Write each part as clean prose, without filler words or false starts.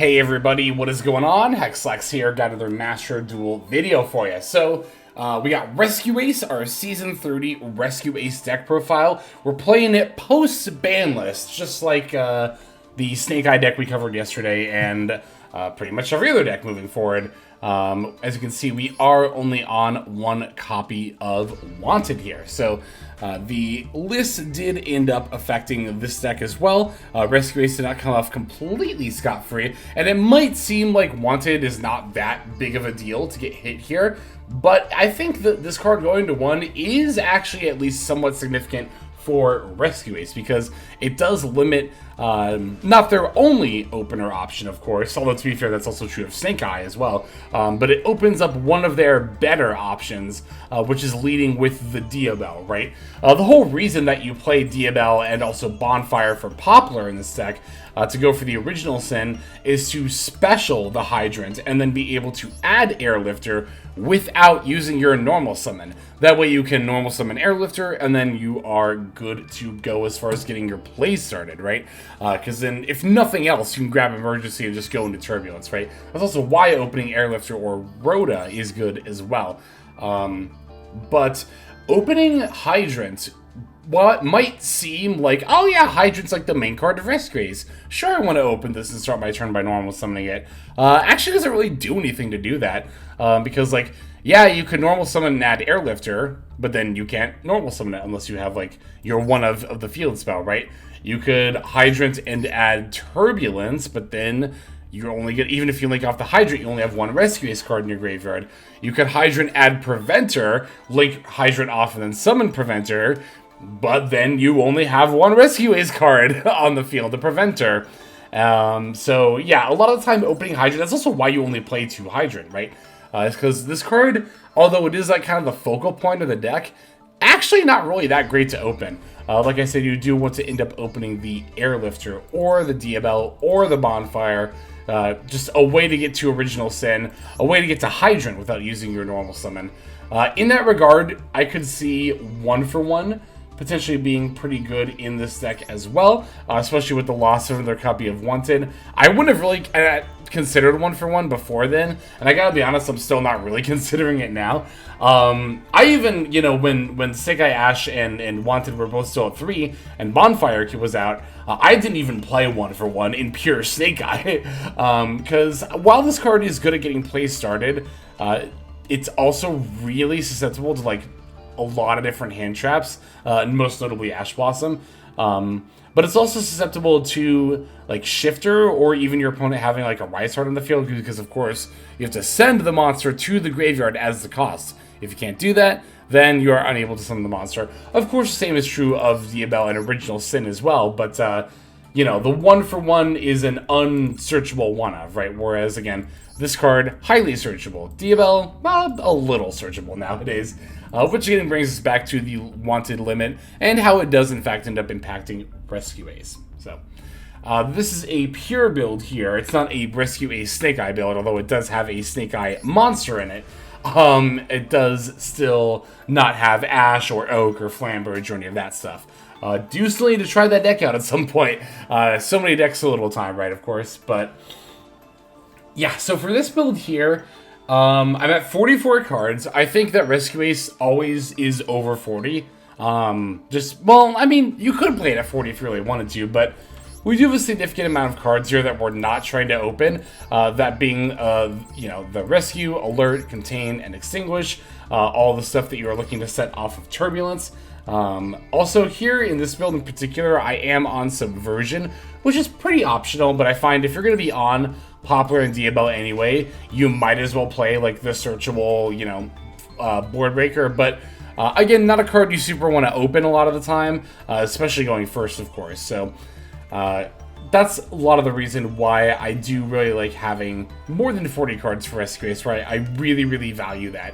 Hey everybody, what is going on? Hexlex here, got another Master Duel video for you. So, we got Rescue Ace, our Season 30 Rescue Ace deck profile. We're playing it post-ban list, just like the Snake Eye deck we covered yesterday, and pretty much every other deck moving forward. As you can see, we are only on one copy of Wanted here. So the list did end up affecting this deck as well. Rescue Ace did not come off completely scot-free, and it might seem like Wanted is not that big of a deal to get hit here, but I think that this card going to 1 is actually at least somewhat significant for Rescue Ace, because it does limit, not their only opener option, of course, although to be fair, that's also true of Snake Eye as well, but it opens up one of their better options, which is leading with the Duel, right? The whole reason that you play Duel and also Bonfire for Poplar in this deck, to go for the original Sin, is to special the Hydrant and then be able to add Airlifter without using your normal summon. That way you can normal summon Airlifter and then you are good to go as far as getting your play started, right? Because then, if nothing else, you can grab Emergency and just go into Turbulence, right? That's also why opening Airlifter or Rhoda is good as well. But opening Hydrant, while it might seem like, oh yeah, Hydrant's like the main card of Rescue Ace, sure, I want to open this and start my turn by normal summoning it, actually doesn't really do anything to do that, because, like, yeah, you could normal summon and add Airlifter, but then you can't normal summon it unless you have, like, your one of the field spell, right? You could Hydrant and add Turbulence, but then you only get, even if you link off the Hydrant, you only have one Rescue Ace card in your graveyard. You could Hydrant add Preventer, link Hydrant off and then summon Preventer, but then you only have one Rescue Ace card on the field, the Preventer. So yeah, a lot of the time opening Hydrant, that's also why you only play 2 Hydrant, right? It's because this card, although it is like kind of the focal point of the deck, actually not really that great to open. Like I said, you do want to end up opening the Airlifter or the Duel or the Bonfire. Just a way to get to Original Sin, a way to get to Hydrant without using your normal summon. In that regard, I could see 1-for-1 potentially being pretty good in this deck as well, especially with the loss of another copy of Wanted. I wouldn't have really considered 1-for-1 before then, and I gotta be honest, I'm still not really considering it now. I even, you know, when Snake Eye Ash and Wanted were both still at 3, and Bonfire was out, I didn't even play 1-for-1 in pure Snake Eye, because while this card is good at getting play started, it's also really susceptible to, like, a lot of different hand traps, and most notably Ash Blossom. But it's also susceptible to, like, Shifter, or even your opponent having, like, a Rise Heart on the field, because, of course, you have to send the monster to the graveyard as the cost. If you can't do that, then you are unable to summon the monster. Of course, the same is true of Duel and Original Sin as well, but, you know, the 1-for-1 is an unsearchable one-of, right? Whereas, again, this card, highly searchable. Duel, well, a little searchable nowadays. Which again brings us back to the Wanted limit, and how it does in fact end up impacting Rescue Ace. So, this is a pure build here. It's not a Rescue Ace Snake Eye build, although it does have a Snake Eye monster in it. It does still not have Ash or Oak or Flambridge or any of that stuff. Do still need to try that deck out at some point. So many decks, so little time, right, of course, but yeah, so for this build here, I'm at 44 cards. I think that Rescue Ace always is over 40. Well, I mean, you could play it at 40 if you really wanted to, but we do have a significant amount of cards here that we're not trying to open. That being, you know, the Rescue, Alert, Contain, and Extinguish. All the stuff that you are looking to set off of Turbulence. Also here in this build in particular, I am on Subversion, which is pretty optional, but I find if you're going to be on Poplar and Duel anyway, you might as well play, like, the searchable, you know, board breaker. But again, not a card you super want to open a lot of the time, especially going first, of course. So that's a lot of the reason why I do really like having more than 40 cards for Rescue Ace, right? I really, really value that.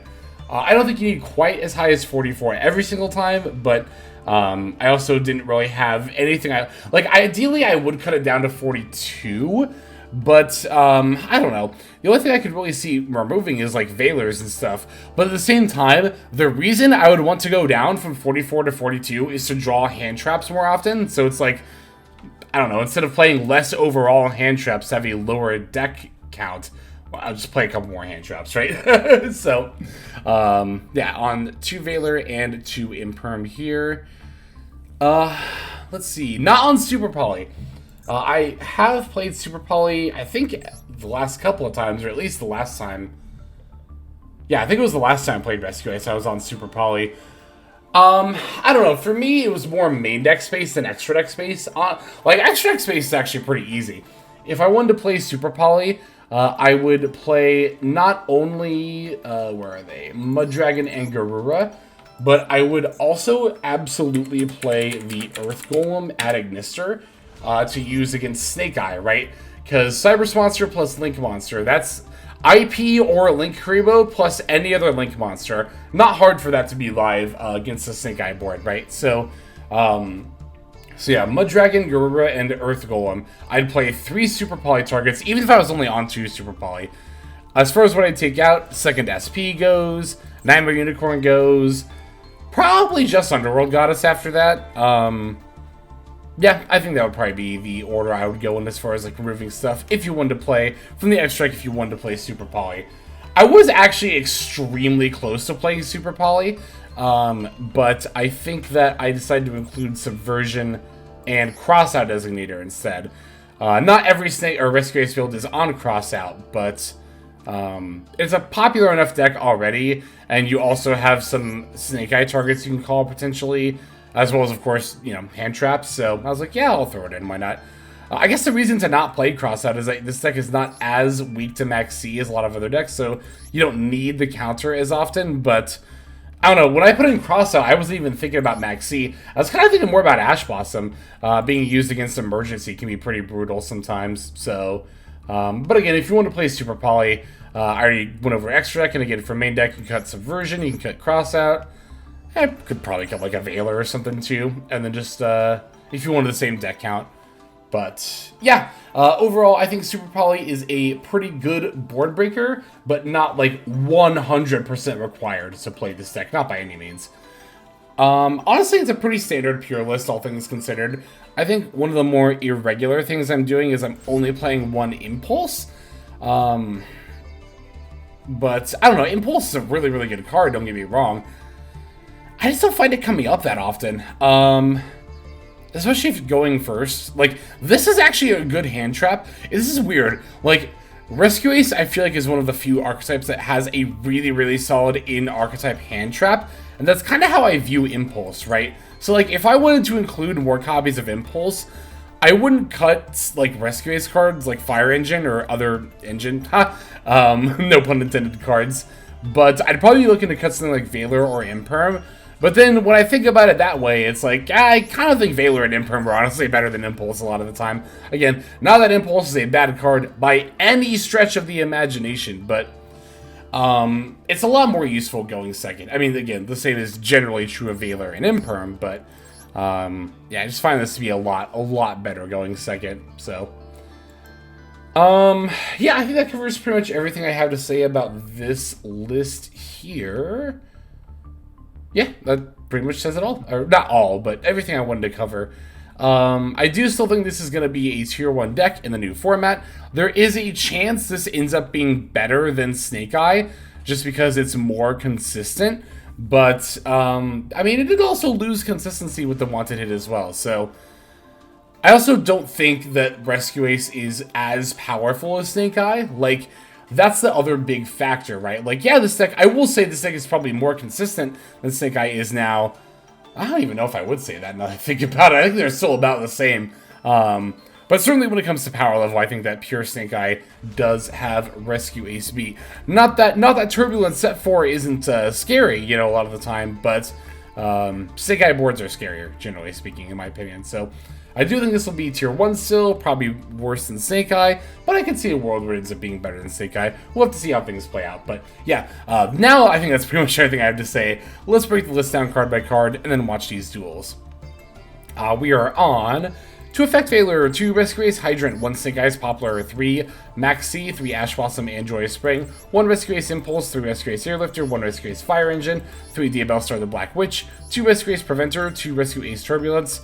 I don't think you need quite as high as 44 every single time, but I also didn't really have anything. Ideally, I would cut it down to 42, but I don't know. The only thing I could really see removing is, like, Veilers and stuff. But at the same time, the reason I would want to go down from 44 to 42 is to draw hand traps more often. So it's like, I don't know, instead of playing less overall hand traps, have a lower deck count. Well, I'll just play a couple more hand traps, right? So, yeah, on 2 Valor and 2 Imperm here. Let's see. Not on Super Poly. I have played Super Poly, I think, the last couple of times, or at least the last time. Yeah, I think it was the last time I played Rescue Ace. I was on Super Poly. I don't know. For me, it was more main deck space than extra deck space. Like, extra deck space is actually pretty easy. If I wanted to play Super Poly, I would play not only, where are they? Mudragon and Garura, but I would also absolutely play the Earth Golem at Ignister to use against Snake Eye, right? Because Cyberse Monster plus Link Monster, that's IP or Link Karibo plus any other Link Monster. Not hard for that to be live against the Snake Eye board, right? So yeah, Mudragon, Garura, and Earth Golem. I'd play 3 Super Poly targets, even if I was only on 2 Super Poly. As far as what I'd take out, second SP goes, Nightmare Unicorn goes, probably just Underworld Goddess after that. Yeah, I think that would probably be the order I would go in as far as like removing stuff if you wanted to play from the extra deck if you wanted to play Super Poly. I was actually extremely close to playing Super Poly, but I think that I decided to include Subversion and Crossout Designator instead. Not every Snake or Rescue Ace build is on Crossout, but it's a popular enough deck already, and you also have some Snake Eye targets you can call potentially, as well as, of course, you know, hand traps. So I was like, yeah, I'll throw it in. Why not? I guess the reason to not play Crossout is that this deck is not as weak to Max C as a lot of other decks, so you don't need the counter as often. But I don't know. When I put in Crossout, I wasn't even thinking about Max C. I was kind of thinking more about Ash Blossom. Being used against Emergency can be pretty brutal sometimes. So, but again, if you want to play Super Poly, I already went over extra deck, and again, for main deck, you can cut Subversion, you can cut Crossout. I could probably cut like a Valor or something too, and then just, if you wanted the same deck count. But, yeah, overall, I think Super Poly is a pretty good board breaker, but not like 100% required to play this deck, not by any means. Honestly, it's a pretty standard pure list, all things considered. I think one of the more irregular things I'm doing is I'm only playing 1 Impulse. But, I don't know, Impulse is a really, really good card, don't get me wrong. I just don't find it coming up that often. Especially if going first. Like, this is actually a good hand trap. This is weird. Like, Rescue Ace, I feel like, is one of the few archetypes that has a really, really solid in-archetype hand trap. And that's kind of how I view Impulse, right? So, like, if I wanted to include more copies of Impulse, I wouldn't cut, like, Rescue Ace cards, like Fire Engine or other engine. No pun intended cards. But I'd probably be looking to cut something like Valor or Imperm. But then when I think about it that way, it's like, I kind of think Valor and Imperm are honestly better than Impulse a lot of the time. Again, not that Impulse is a bad card by any stretch of the imagination, but it's a lot more useful going second. I mean, again, the same is generally true of Valor and Imperm, but yeah, I just find this to be a lot better going second, so. Yeah, I think that covers pretty much everything I have to say about this list here. Yeah, that pretty much says it all. Or not all, but everything I wanted to cover. I do still think this is going to be a tier 1 deck in the new format. There is a chance this ends up being better than Snake Eye, just because it's more consistent. But, I mean, it did also lose consistency with the Wanted Hit as well. So, I also don't think that Rescue Ace is as powerful as Snake Eye. Like, that's the other big factor, right? Like, yeah, this deck, I will say this deck is probably more consistent than Snake Eye is now. I don't even know if I would say that now that I think about it. I think they're still about the same. But certainly when it comes to power level, I think that pure Snake Eye does have Rescue Ace beat. Not that Turbulence set 4 isn't scary, you know, a lot of the time, but Snake Eye boards are scarier, generally speaking, in my opinion. So I do think this will be tier 1 still, probably worse than Snake Eye, but I can see a world where it ends up being better than Snake Eye. We'll have to see how things play out, but yeah, now I think that's pretty much everything I have to say. Let's break the list down card by card, and then watch these duels. We are on 2 Effect Failure, 2 Rescue Ace Hydrant, 1 Snake Eyes Poplar, 3 Max C, 3 Ash Blossom and Joyous Spring, 1 Rescue Ace Impulse, 3 Rescue Ace Airlifter, 1 Rescue Ace Fire Engine, 3 Diabellstar the Black Witch, 2 Rescue Ace Preventer, 2 Rescue Ace Turbulence,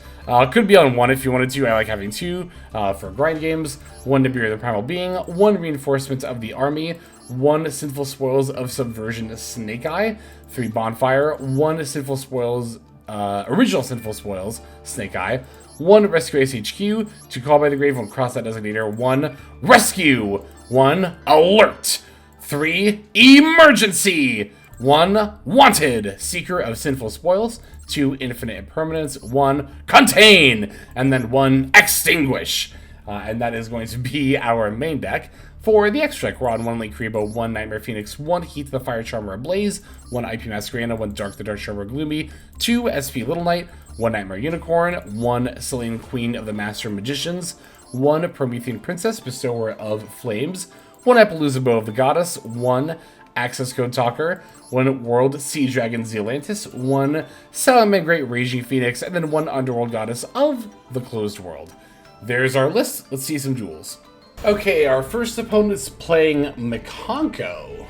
Could be on 1 if you wanted to. I like having 2 for grind games. 1 to Beer the Primal Being, 1 Reinforcement of the Army, 1 Sinful Spoils of Subversion Snake Eye, 3 Bonfire, 1 Sinful Spoils, Original Sinful Spoils Snake Eye, 1 Rescue Ace HQ, 2 Call by the Grave, 1 Cross that Designator, 1 Rescue, 1 Alert, 3 Emergency, 1 Wanted, Seeker of Sinful Spoils, 2 Infinite Impermanence, 1 Contain, and then 1 Extinguish. And that is going to be our main deck. For the extra deck, we're on 1 Link Rebo, 1 Nightmare Phoenix, 1 Heat the Fire Charmer Ablaze, 1 IP Masquerade, 1 Dark the Dark Charmer Gloomy, 2 SP Little Knight, 1 Nightmare Unicorn, 1 Selene Queen of the Master Magicians, 1 Promethean Princess, Bestower of Flames, 1 Appaloosa Bow of the Goddess, 1 Access Code Talker, 1 World Sea Dragon Zealantis, 1 Salamangreat Raging Phoenix, and then 1 Underworld Goddess of the Closed World. There's our list. Let's see some duels. Okay, our first opponent is playing Mikanko.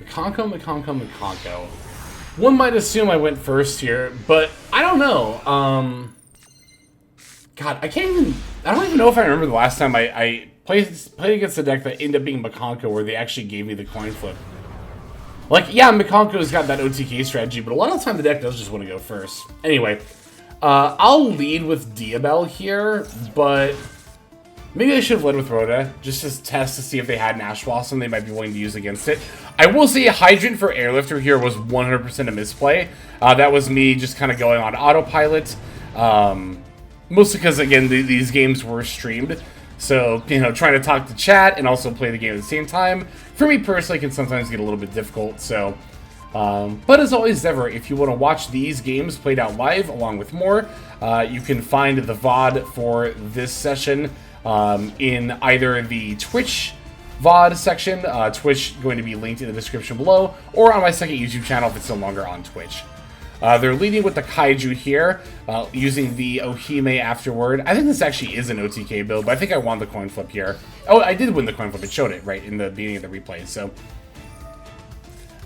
Mikanko. One might assume I went first here, but I don't know. God, I don't even know if I remember the last time I played against a deck that ended up being Mikanko where they actually gave me the coin flip. Like, yeah, Mikanko's got that OTK strategy, but a lot of the time the deck does just want to go first. Anyway, I'll lead with Diabel here, but maybe I should have led with Rhoda, just to test to see if they had an Ash Blossom they might be willing to use against it. I will say Hydrant for Airlifter here was 100% a misplay. That was me just kind of going on autopilot. Mostly because, again, these games were streamed. So, you know, trying to talk to chat and also play the game at the same time, for me personally, can sometimes get a little bit difficult. So, but as always ever, if you want to watch these games played out live along with more, you can find the VOD for this session in either the Twitch VOD section, Twitch going to be linked in the description below, or on my second YouTube channel if it's no longer on Twitch. They're leading with the Kaiju here, using the Ohime afterward. I think this actually is an OTK build, but I think I won the coin flip here. Oh, I did win the coin flip. It showed it right in the beginning of the replay. So,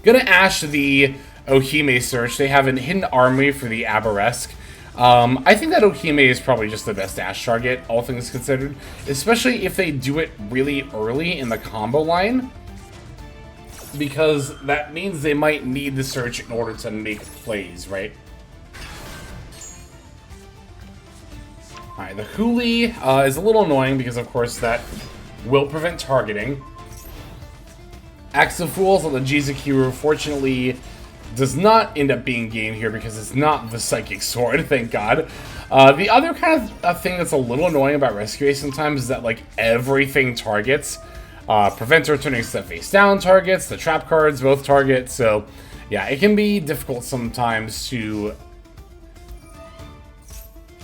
gonna Ash the Ohime search. They have a hidden army for the Aberesque. I think that Ohime is probably just the best Ash target, all things considered, especially if they do it really early in the combo line, because that means they might need the search in order to make plays, right? Alright, the Huli is a little annoying because, of course, that will prevent targeting. Axe of Fools on the Jizukiru, fortunately, does not end up being game here because it's not the Psychic Sword, thank God. The other kind of thing that's a little annoying about Rescue Ace sometimes is that, like, everything targets. Preventer turning set face down targets, the trap cards both target, so yeah, it can be difficult sometimes to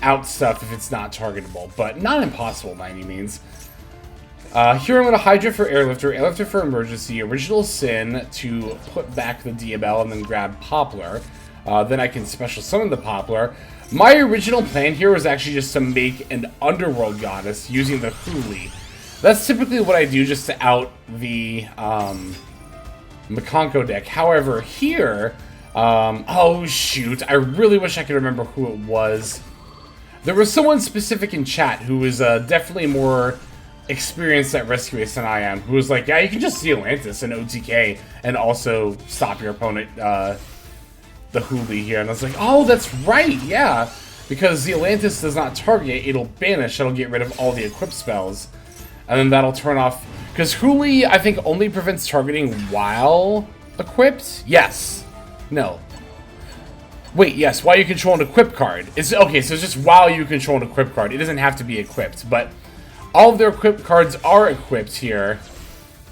out stuff if it's not targetable, but not impossible by any means. Here I'm going to Hydra for Airlifter, Airlifter for Emergency, Original Sin to put back the Diabel and then grab Poplar. Then I can special summon the Poplar. My original plan here was actually just to make an Underworld Goddess using the Huli. That's typically what I do just to out the Mikanko deck. However, here, oh shoot, I really wish I could remember who it was. There was someone specific in chat who was definitely more experienced at Rescue Ace than I am, who was like, yeah, you can just see Atlantis and OTK and also stop your opponent, the Huli here. And I was like, oh, that's right, yeah. Because the Atlantis does not target, it'll banish, it'll get rid of all the equip spells. And then that'll turn off, because Huli, I think, only prevents targeting while equipped? Yes. No. Wait, yes, while you control an equip card. Okay, so it's just while you control an equip card. It doesn't have to be equipped, but all of their equipped cards are equipped here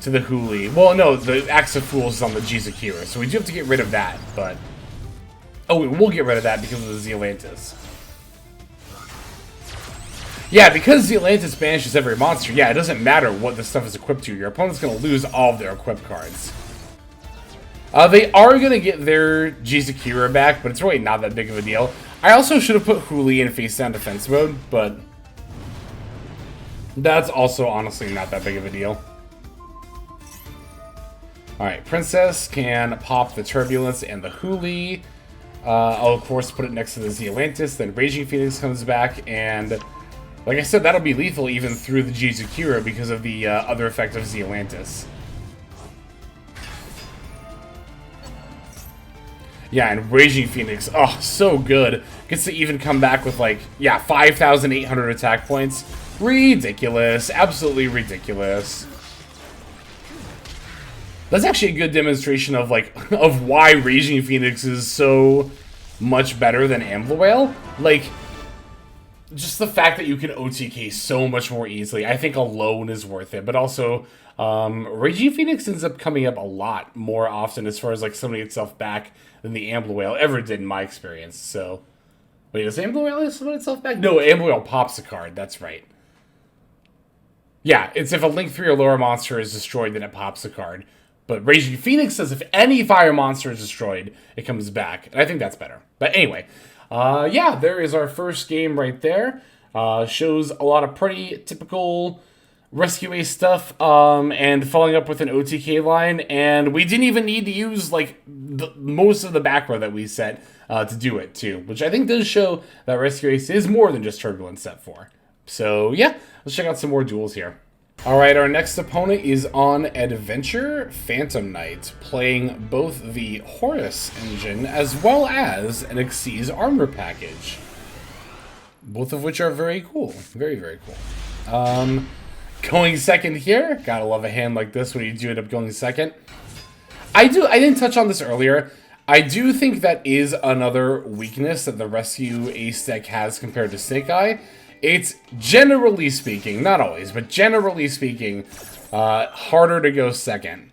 to the Huli. Well, no, the Axe of Fools is on the Jizukiru, so we do have to get rid of that, but... Oh, we will get rid of that because of the Zealantis. Yeah, because the Atlantis banishes every monster, yeah, it doesn't matter what the stuff is equipped to. Your opponent's going to lose all of their equipped cards. They are going to get their Jizukiru back, but it's really not that big of a deal. I also should have put Huli in face-down defense mode, but that's also honestly not that big of a deal. Alright, Princess can pop the Turbulence and the Huli. I'll, of course, put it next to the Zealantis, then Raging Phoenix comes back, and like I said, that'll be lethal even through the Jizukira because of the other effect of Zealantis. Yeah, and Raging Phoenix, oh, so good. Gets to even come back with, like, yeah, 5,800 attack points. Ridiculous. Absolutely ridiculous. That's actually a good demonstration of, like, of why Raging Phoenix is so much better than Ambler. Like, just the fact that you can OTK so much more easily, I think alone is worth it. But also, Raging Phoenix ends up coming up a lot more often as far as, like, summoning itself back than the Ambler ever did in my experience. So, wait, does Ambler summon itself back? No, Ambler pops a card. That's right. Yeah, it's if a Link 3 or lower monster is destroyed, then it pops a card. But Raging Phoenix says if any fire monster is destroyed, it comes back. And I think that's better. But anyway, yeah, there is our first game right there. Shows a lot of pretty typical Rescue Ace stuff, and following up with an OTK line. And we didn't even need to use, like, most of the back row that we set to do it, too. Which I think does show that Rescue Ace is more than just Turbulence Set 4. So, yeah, let's check out some more duels here. Alright, our next opponent is on Adventure Phantom Knight, playing both the Horus engine as well as an Xyz armor package. Both of which are very cool. Very, very cool. Going second here. Gotta love a hand like this when you do end up going second. I didn't touch on this earlier. I do think that is another weakness that the Rescue Ace deck has compared to Snake Eye. It's generally speaking, not always, but generally speaking, harder to go second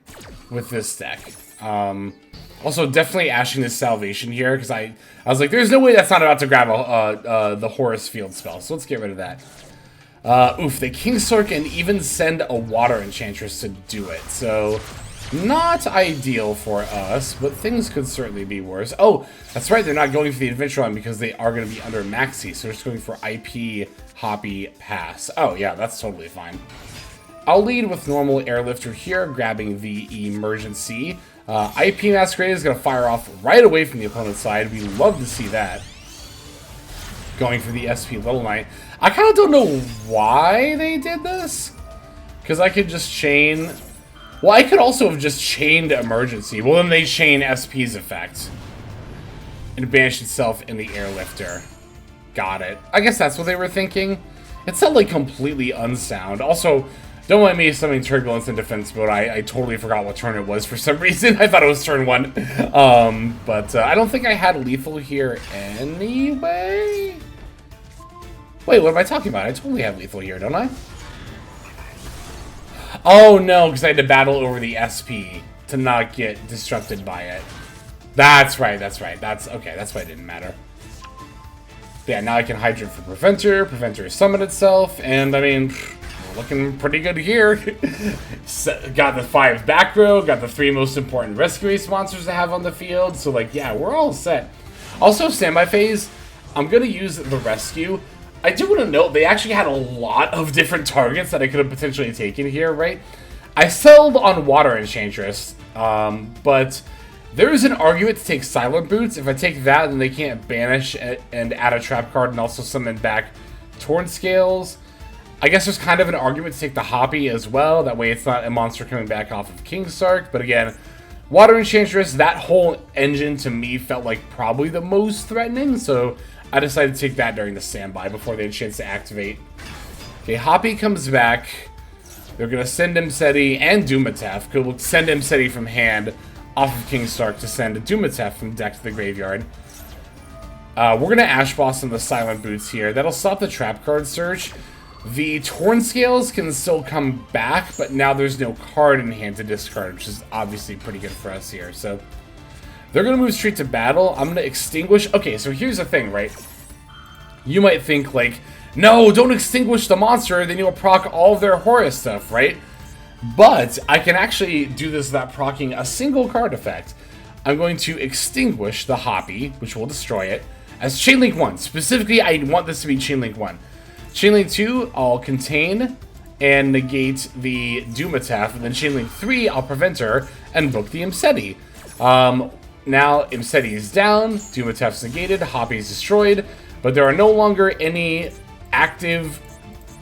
with this deck. Also, definitely ashing this Salvation here, because I was like, there's no way that's not about to grab the Horus Field spell, so let's get rid of that. Oof, they Kingstark and even send a Water Enchantress to do it, so not ideal for us, but things could certainly be worse. Oh, that's right, they're not going for the Adventure line because they are going to be under Maxi, so they're just going for IP Hoppy Pass. Oh, yeah, that's totally fine. I'll lead with normal Airlifter here, grabbing the Emergency. IP Masquerade is going to fire off right away from the opponent's side. We love to see that. Going for the SP Little Knight. I kind of don't know why they did this, because I could just chain... Well, I could also have just chained Emergency. Well, then they chain SP's effect. And banish itself in the Airlifter. Got it. I guess that's what they were thinking. It's not, like, completely unsound. Also, don't let me summoning Turbulence in defense mode. I totally forgot what turn it was for some reason. I thought it was turn 1. But I don't think I had lethal here anyway. Wait, what am I talking about? I totally have lethal here, don't I? Oh, no, because I had to battle over the SP to not get disrupted by it. That's right, that's right. That's okay, that's why it didn't matter. Yeah, now I can Hydrant for Preventer. Preventer summon itself, and I mean, we're looking pretty good here. Got the 5 back row, got the 3 most important Rescue Ace monsters to have on the field, so like, yeah, we're all set. Also, standby phase, I'm going to use the Rescue. I do want to note, they actually had a lot of different targets that I could have potentially taken here, right? I settled on Water Enchantress, but there is an argument to take Silent Boots. If I take that, then they can't banish and add a trap card and also summon back Torn Scales. I guess there's kind of an argument to take the Hoppy as well. That way it's not a monster coming back off of Kingstark. But again, Water Enchantress, that whole engine to me felt like probably the most threatening, so I decided to take that during the standby before they had a chance to activate. Okay, Hoppy comes back. They're going to send Imseti and Dumatef. We'll send Imseti from hand off of Kingstark to send Dumatef from deck to the graveyard. We're going to Ash Boss on the Silent Boots here. That'll stop the trap card search. The Torn Scales can still come back, but now there's no card in hand to discard, which is obviously pretty good for us here. So they're going to move straight to battle. I'm going to extinguish. Okay, so here's the thing, right? You might think, like, no, don't extinguish the monster, then you'll proc all of their Horus stuff, right? But I can actually do this without proccing a single card effect. I'm going to extinguish the Hoppy, which will destroy it, as Chainlink 1. Specifically, I want this to be Chainlink 1. Chainlink 2, I'll contain and negate the Dumatef, and then Chainlink 3, I'll prevent her and book the Imseti. now Imseti is down, Dumatef's negated, Hoppy is destroyed, but there are no longer any active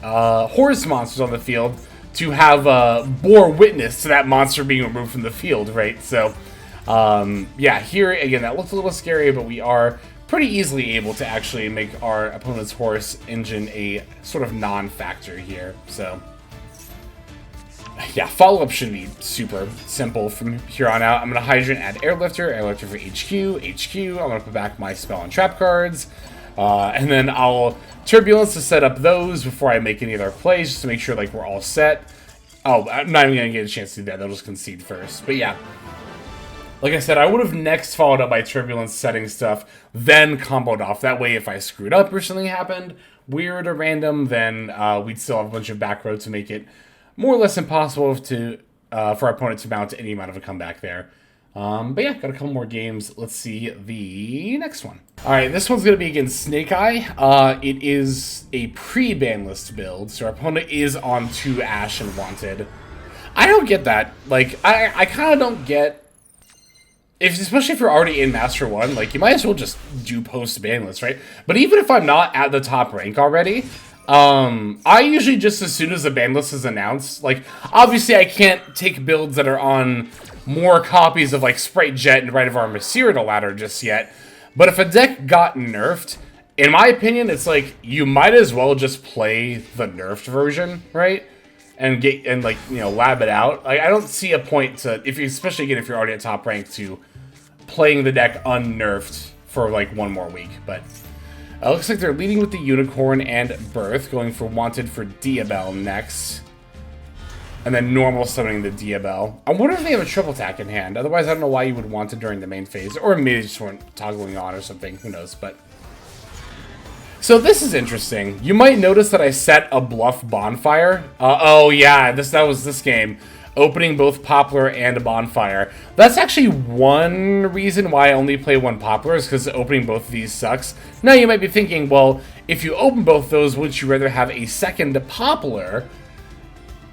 horse monsters on the field to have bore witness to that monster being removed from the field, right? So, yeah, here, again, that looks a little scary, but we are pretty easily able to actually make our opponent's horse engine a sort of non-factor here, so... Yeah, follow-up should be super simple from here on out. I'm going to Hydrant, add Airlifter for HQ. I'm going to put back my Spell and Trap cards. And then I'll Turbulence to set up those before I make any other plays, just to make sure like we're all set. Oh, I'm not even going to get a chance to do that. They'll just concede first. But yeah, like I said, I would have next followed up by Turbulence setting stuff, then comboed off. That way, if I screwed up or something happened, weird or random, then we'd still have a bunch of back row to make it more or less impossible to for our opponent to mount any amount of a comeback there. But yeah, got a couple more games. Let's see the next one. All right, this one's going to be against Snake Eye. It is a pre-ban list build, so our opponent is on 2 Ash and Wanted. I don't get that. Like, I kind of don't get... especially if you're already in Master 1, like, you might as well just do post-ban list, right? But even if I'm not at the top rank already... I usually just, as soon as the ban list is announced, like, obviously I can't take builds that are on more copies of, like, Sprite Jet and Rite of Armor Cyrodiil ladder just yet, but if a deck got nerfed, in my opinion, it's like, you might as well just play the nerfed version, right? And get, and like, you know, lab it out. Like, I don't see a point to, if you, especially again, if you're already at top rank, to playing the deck unnerfed for, like, one more week, but... looks like they're leading with the Unicorn and Birth, going for Wanted for Diabell next. And then normal summoning the Diabell. I wonder if they have a triple attack in hand. Otherwise, I don't know why you would want it during the main phase. Or maybe they just weren't toggling on or something. Who knows, but... So this is interesting. You might notice that I set a Bluff Bonfire. Oh yeah, that was this game. Opening both Poplar and a Bonfire. That's actually one reason why I only play one Poplar, is because opening both of these sucks. Now you might be thinking, well, if you open both those, wouldn't you rather have a second Poplar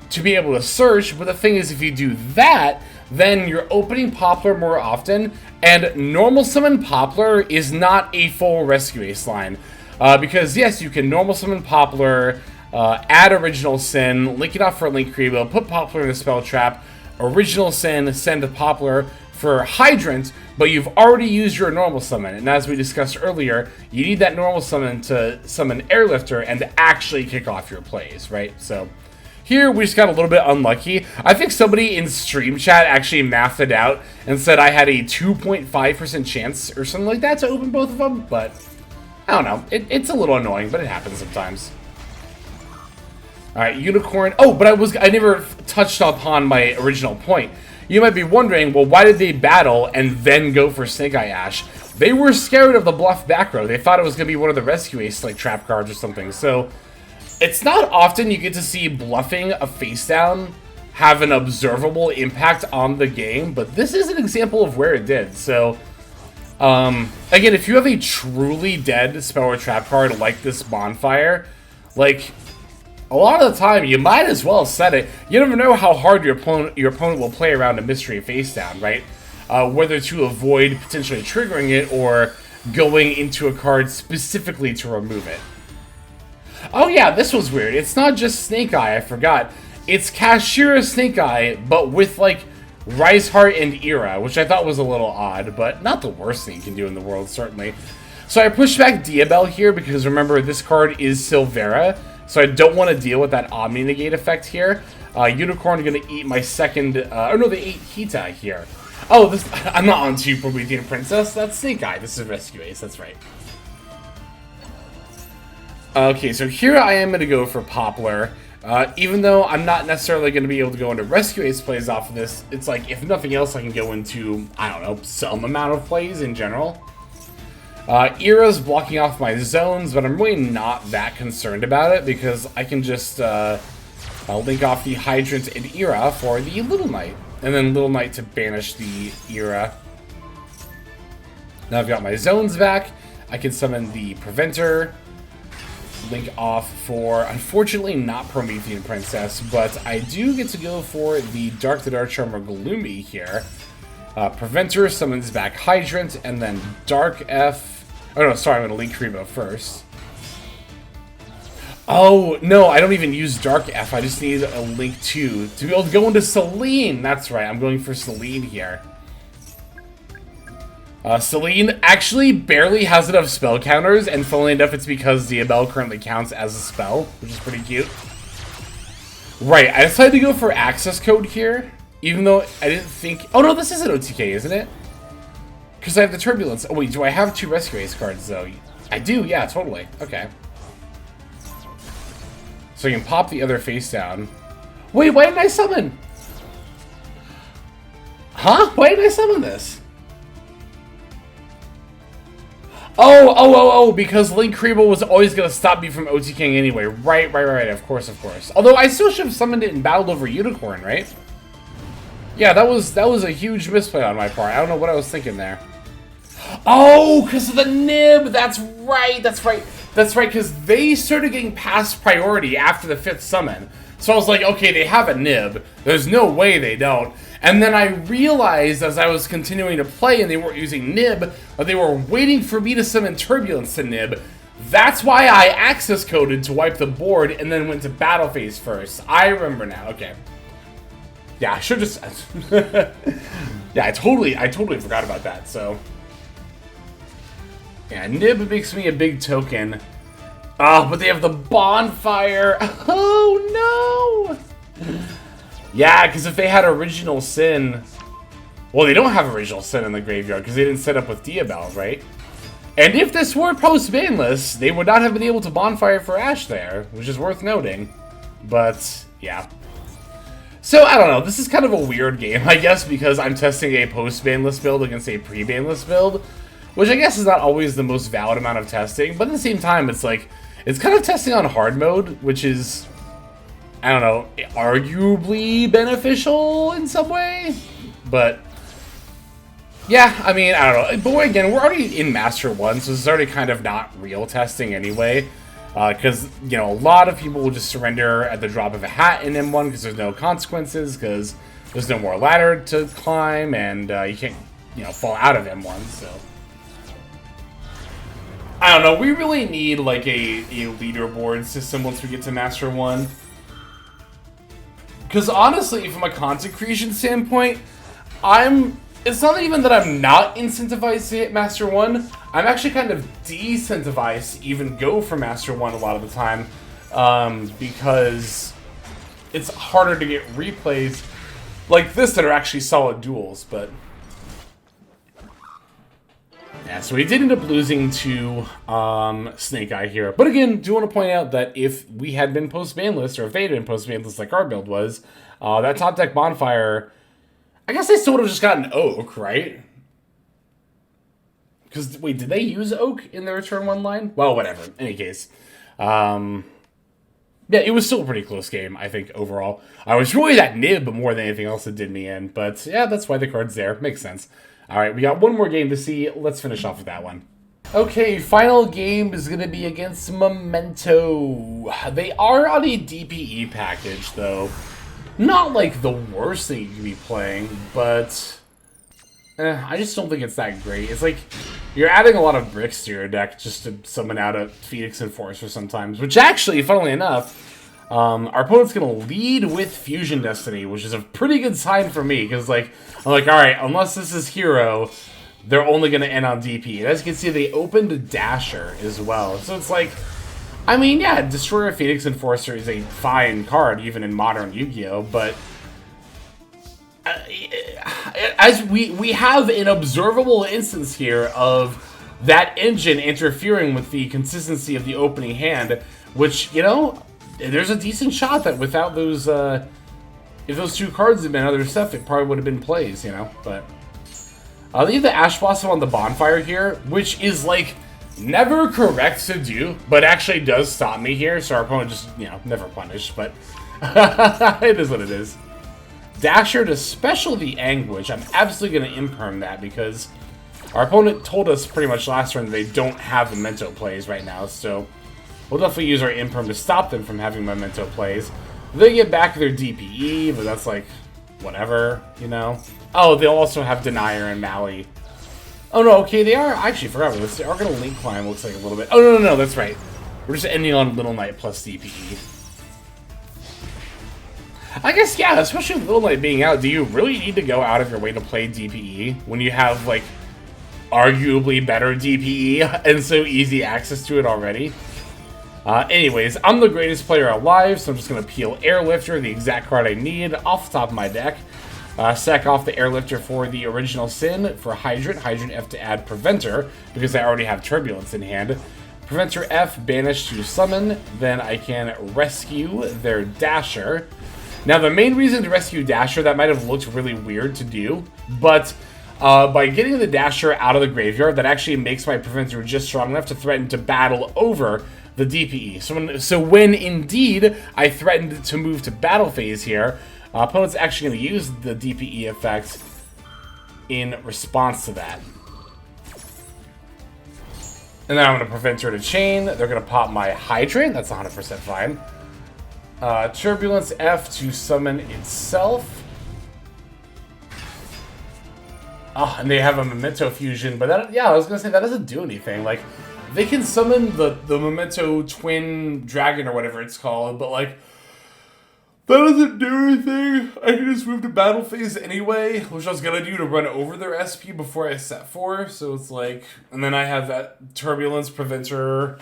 to be able to search? But the thing is, if you do that, then you're opening Poplar more often, and normal summon Poplar is not a full Rescue Ace line. Because yes, you can normal summon Poplar, add Original Sin, link it off for a Link Creeble, put Poplar in a Spell Trap, Original Sin, send a Poplar for Hydrant, but you've already used your normal summon. And as we discussed earlier, you need that normal summon to summon Airlifter and to actually kick off your plays, right? So here we just got a little bit unlucky. I think somebody in stream chat actually mathed it out and said I had a 2.5% chance or something like that to open both of them, but I don't know. It's a little annoying, but it happens sometimes. Alright, Unicorn. Oh, but I never touched upon my original point. You might be wondering, well, why did they battle and then go for Snake Eye Ash? They were scared of the Bluff back row. They thought it was going to be one of the Rescue Ace, like, trap cards or something. So, it's not often you get to see bluffing a face down have an observable impact on the game, but this is an example of where it did. So, again, if you have a truly dead spell or trap card like this Bonfire, like... a lot of the time, you might as well set it. You never know how hard your opponent will play around a mystery face down, right? Whether to avoid potentially triggering it or going into a card specifically to remove it. Oh yeah, this was weird. It's not just Snake Eye, I forgot. It's Kashira Snake Eye, but with like Rise Heart and Era, which I thought was a little odd, but not the worst thing you can do in the world, certainly. So I pushed back Diabell here because remember, this card is Silvera. So I don't want to deal with that Omni Negate effect here. Unicorn going to eat my second... oh no, they ate Hita here. Oh, this I'm not on to Promethean Princess. That's Snake Eye. This is Rescue Ace. That's right. Okay, so here I am going to go for Poplar. Even though I'm not necessarily going to be able to go into Rescue Ace plays off of this, it's like, if nothing else, I can go into, I don't know, some amount of plays in general. Era's blocking off my zones, but I'm really not that concerned about it because I can just I'll link off the Hydrant and Era for the Little Knight, and then Little Knight to banish the Era. Now I've got my zones back. I can summon the Preventer, link off for, unfortunately, not Promethean Princess, but I do get to go for the Dark the Dark Charmer Gloomy here. Preventer summons back Hydrant, and then Dark F. Oh no, sorry, I'm going to Link Rebo first. Oh, no, I don't even use Dark F. I just need a Link 2 to be able to go into Celine. That's right, I'm going for Celine here. Celine actually barely has enough spell counters, and funnily enough, it's because Diabell currently counts as a spell, which is pretty cute. Right, I decided to go for access code here, even though I didn't think... Oh no, this is an OTK, isn't it? Because I have the Turbulence. Oh wait, do I have 2 Rescue Ace cards, though? I do, yeah, totally. Okay. So you can pop the other face down. Wait, why didn't I summon? Huh? Why didn't I summon this? Oh, because Link Rebo was always going to stop me from OTKing anyway. Right, of course. Although I still should have summoned it and battled over Unicorn, right? Yeah, that was a huge misplay on my part. I don't know what I was thinking there. Oh, because of the nib! That's right, because they started getting past priority after the 5th summon. So I was like, okay, they have a nib. There's no way they don't. And then I realized as I was continuing to play and they weren't using nib, but they were waiting for me to summon Turbulence to nib. That's why I access coded to wipe the board and then went to battle phase first. I remember now. Okay. Yeah, I should just... yeah, I totally forgot about that, so... Yeah, nib makes me a big token. Oh, but they have the bonfire. Oh, no! Yeah, because if they had Original Sin... Well, they don't have Original Sin in the graveyard because they didn't set up with Diabell, right? And if this were post-banless, they would not have been able to bonfire for Ash there, which is worth noting. But, yeah. So, I don't know. This is kind of a weird game, I guess, because I'm testing a post-banless build against a pre-banless build, which I guess is not always the most valid amount of testing, but at the same time, it's like, it's kind of testing on hard mode, which is... I don't know, arguably beneficial in some way, but yeah, I mean, I don't know. But again, we're already in Master 1, so this is already kind of not real testing anyway, because, you know, a lot of people will just surrender at the drop of a hat in M1 because there's no consequences, because there's no more ladder to climb, and you can't, you know, fall out of M1, so... I don't know, we really need, like, a leaderboard system once we get to Master 1. Because honestly, from a content creation standpoint, it's not even that I'm not incentivized to hit Master 1, I'm actually kind of decentivized to even go for Master 1 a lot of the time, because it's harder to get replays like this that are actually solid duels, but... Yeah, so we did end up losing to Snake Eye here. But again, do want to point out that if we had been post-banless, or if they had been post-banless like our build was, that top deck bonfire, I guess they still would have just gotten Oak, right? Because, wait, did they use Oak in their turn 1 line? Well, whatever. In any case. Yeah, it was still a pretty close game, I think, overall. I was really that nib more than anything else that did me in. But, yeah, that's why the card's there. Makes sense. Alright, we got one more game to see. Let's finish off with that one. Okay, final game is going to be against Memento. They are on a DPE package, though. Not like the worst thing you can be playing, but... I just don't think it's that great. It's like, you're adding a lot of bricks to your deck just to summon out a Phoenix Enforcer sometimes. Which actually, funnily enough, our opponent's going to lead with Fusion Destiny, which is a pretty good sign for me, because like, I'm like, alright, unless this is Hero, they're only going to end on DP. And as you can see, they opened Dasher as well. So it's like, I mean, yeah, Destroyer Phoenix Enforcer is a fine card, even in modern Yu-Gi-Oh!, but as we have an observable instance here of that engine interfering with the consistency of the opening hand, which, you know, there's a decent shot that without those, if those 2 cards had been other stuff, it probably would have been plays, you know, but... they have the Ash Blossom on the bonfire here, which is, like, never correct to do, but actually does stop me here, so our opponent just, you know, never punished, but... it is what it is. Dasher to Special the Anguish. I'm absolutely going to imperm that, because our opponent told us pretty much last turn that they don't have Memento plays right now, so... We'll definitely use our imperm to stop them from having Memento plays. They get back their DPE, but that's like, whatever, you know? Oh, they'll also have Denier and Mally. Oh no, okay, they are, I actually forgot, they are gonna link climb, looks like a little bit. Oh no, that's right. We're just ending on Little Knight plus DPE. I guess, yeah, especially Little Knight being out, do you really need to go out of your way to play DPE when you have, like, arguably better DPE and so easy access to it already? Anyways, I'm the greatest player alive, so I'm just going to peel Airlifter, the exact card I need, off the top of my deck. Sack off the Airlifter for the original Sin, for Hydrant F to add Preventer, because I already have Turbulence in hand. Preventer F, banish to summon, then I can rescue their Dasher. Now, the main reason to rescue Dasher, that might have looked really weird to do, but by getting the Dasher out of the graveyard, that actually makes my Preventer just strong enough to threaten to battle over the DPE. So when indeed I threatened to move to battle phase here, opponent's actually going to use the DPE effect in response to that. And then I'm going to prevent her to chain. They're going to pop my Hydrant. That's 100% fine. Turbulence F to summon itself. Oh, and they have a Memento fusion, but that, yeah, I was going to say that doesn't do anything. Like, they can summon the Memento Twin Dragon or whatever it's called, but like, that doesn't do anything. I can just move to battle phase anyway, which I was gonna do to run over their SP before I set 4. So it's like, and then I have that Turbulence Preventer.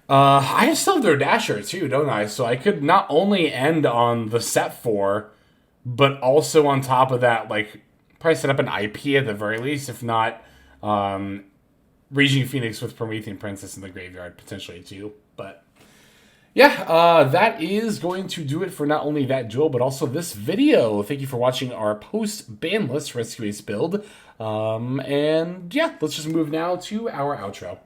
I still have their Dasher too, don't I? So I could not only end on the set 4, but also on top of that, like, probably set up an IP at the very least, if not, Raging Phoenix with Promethean Princess in the graveyard, potentially too. But yeah, that is going to do it for not only that duel, but also this video. Thank you for watching our post-ban list Rescue Ace build. And yeah, let's just move now to our outro.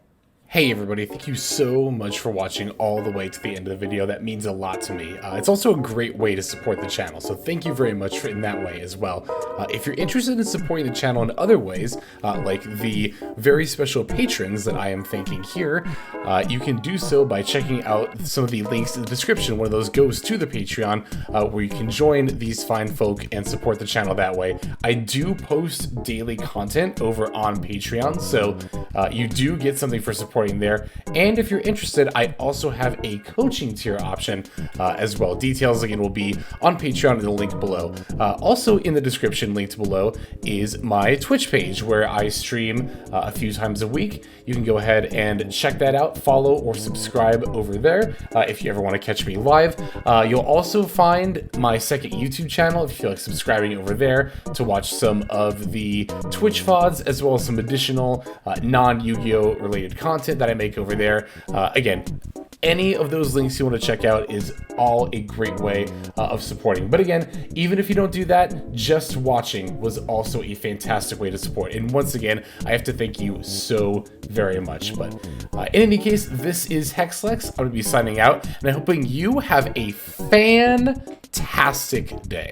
Hey everybody, thank you so much for watching all the way to the end of the video. That means a lot to me. It's also a great way to support the channel, so thank you very much in that way as well. If you're interested in supporting the channel in other ways, like the very special patrons that I am thanking here, you can do so by checking out some of the links in the description. One of those goes to the Patreon, where you can join these fine folk and support the channel that way. I do post daily content over on Patreon, so you do get something for supporting there. And if you're interested, I also have a coaching tier option as well. Details again will be on Patreon in the link below. Also in the description linked below is my Twitch page where I stream a few times a week. You can go ahead and check that out, follow or subscribe over there if you ever want to catch me live. You'll also find my second YouTube channel if you feel like subscribing over there to watch some of the Twitch VODs as well as some additional non-Yu-Gi-Oh related content that I make over there. Again, any of those links you want to check out is all a great way of supporting. But again, even if you don't do that, just watching was also a fantastic way to support. And once again, I have to thank you so very much. But in any case, this is Hexlex. I'm going to be signing out, and I'm hoping you have a fantastic day.